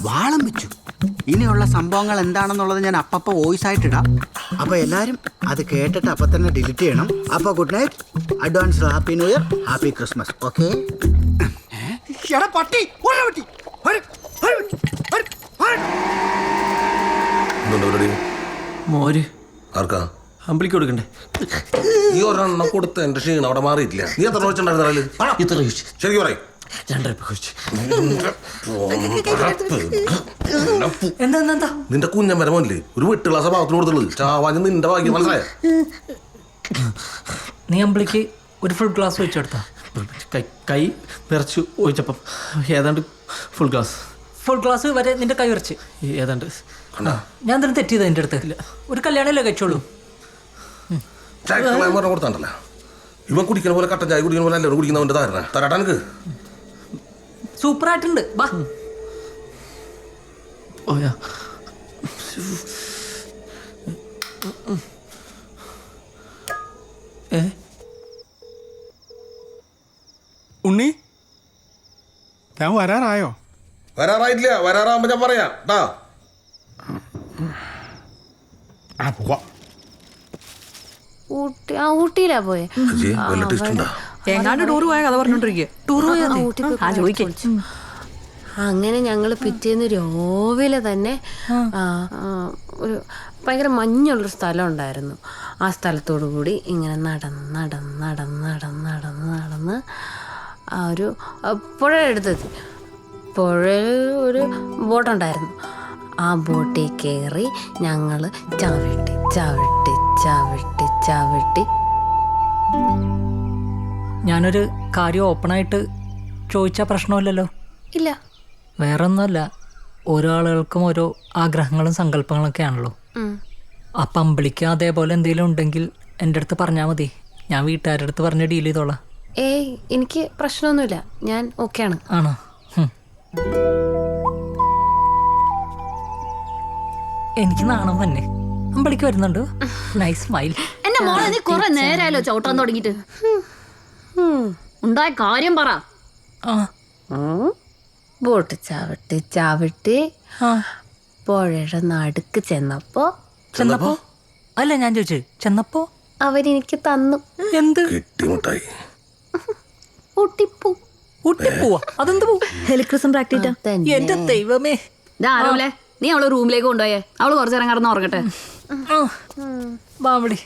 വാളം വെച്ചു. ഇനിയുള്ള സംഭവങ്ങൾ എന്താണെന്നുള്ളത് ഞാൻ അപ്പപ്പോ വോയിസ് ആയിട്ടിടാം. അപ്പോൾ എല്ലാവരും അത് കേട്ടിട്ട് അപ്പം തന്നെ ഡിലീറ്റ് ചെയ്യണം. അപ്പോൾ good night, advance happy new year, happy Christmas. Okay? പട്ടി മോര് ആർക്കാ? അമ്പിളിക്ക് കൊടുക്കണ്ടേ? ഈ ഒരെണ്ണം കൊടുത്ത് എന്റെ ക്ഷീണം അവിടെ മാറിയിട്ടില്ല. നീ എത്ര വെച്ചിട്ടുണ്ടായിരുന്നു? ഇത്ര ചോദിച്ചു. ശരിക്കും പറയും. 2 രൂപ ചോദിച്ചു. എന്താ നിന്റെ കുഞ്ഞമ്മര മോനില്ലേ ഒരു വെട്ടുള്ള സ്വഭാവത്തിന് കൊടുത്തുള്ളത്. ചാവാഞ്ഞ് നിന്റെ ഭാഗ്യം, മനസ്സിലായ? നീ അമ്പിളിക്ക് ഒരു ഫുൾ ഗ്ലാസ് വെച്ചു കൊടുത്താ. കൈ വിറച്ചു ഒഴിച്ചപ്പം ഏതാണ്ട് ഫുൾ ഗ്ലാസ് വരെ നിന്റെ കൈ വിറച്ച് ഏതാണ്ട്. ഞാൻ തന്നെ തെറ്റിയത് എൻ്റെ അടുത്ത്. ഒരു കല്യാണമല്ലേ കഴിച്ചോളൂ. കൊടുത്താണ്ടല്ല ഇവൻ കുടിക്കുന്ന പോലെ കട്ടൻ ചായ കുടിക്കുന്ന പോലെ എല്ലാവരും കുടിക്കുന്നവന്റെ ധാരണ തരാട്ടാ എനിക്ക്. സൂപ്പറായിട്ടുണ്ട്. വാ ഓയാ. ഉണ്ണി, ഞാൻ വരാറായോ? വരാറായിട്ടില്ല. വരാറാകുമ്പോ ഞാൻ പറയാം ട്ടാ. പോവാ. ഊട്ടിയിലാ പോയെ. എങ്ങാണ്ട് ടൂർ പോയ കഥ പറഞ്ഞോണ്ടിരിക്കുക. ടൂർ അങ്ങനെ ഞങ്ങള് പിറ്റേന്ന് രാവിലെ തന്നെ ഒരു ഭയങ്കര മഞ്ഞുള്ളൊരു സ്ഥലം ഉണ്ടായിരുന്നു. ആ സ്ഥലത്തോടു കൂടി ഇങ്ങനെ നടന്ന് ആ ഒരു പുഴയുടെ അടുത്തെത്തി. പുഴയിൽ ഒരു ബോട്ടുണ്ടായിരുന്നു. ആ ബോട്ടിൽ കയറി ഞങ്ങൾ ചവിട്ടി. ഞാനൊരു കാര്യം ഓപ്പണായിട്ട് ചോദിച്ചാൽ പ്രശ്നമില്ലല്ലോ? ഇല്ല. വേറെ ഒന്നുമല്ല, ഓരോ ആളുകൾക്കും ഓരോ ആഗ്രഹങ്ങളും സങ്കല്പങ്ങളൊക്കെ ആണല്ലോ. അപ്പം അമ്പിളിക്ക് അതേപോലെ എന്തെങ്കിലും ഉണ്ടെങ്കിൽ എൻ്റെ അടുത്ത് പറഞ്ഞാൽ മതി. ഞാൻ വീട്ടുകാരുടെ അടുത്ത് പറഞ്ഞ് ഡീൽ ചെയ്തോളാം. ഏയ്, എനിക്ക് പ്രശ്നമൊന്നുമില്ല. ഞാൻ ഓക്കെയാണ്. ആണോ? എനിക്ക് നാണം തന്നെ. അമ്പിളിക്ക് വരുന്നുണ്ടോ? Nice smile. എന്റെ മോളെ നീ കുറെ നേരമായല്ലോ ചവിട്ടാൻ തുടങ്ങിട്ട്. ഉണ്ടായ കാര്യം പറ. ബോട്ട് ചവിട്ടി പുഴയുടെ നടുക്ക് ചെന്നപ്പോ അല്ല ഞാൻ ചോദിച്ചു, ചെന്നപ്പോ അവരെനിക്ക് തന്നു. എന്ത്? ഊട്ടിപ്പൂവാ? അതെന്ത് പൂ? ഹെലിക്രിസം പ്രാക്ടീറ്റാ. എന്റെ ദൈവമേ. ആരോലെ നീ അവളെ റൂമിലേക്ക് കൊണ്ടുപോയേ. അവള് കുറച്ചു നേരം കിടന്ന് ഉറങ്ങട്ടെ. ബാവളി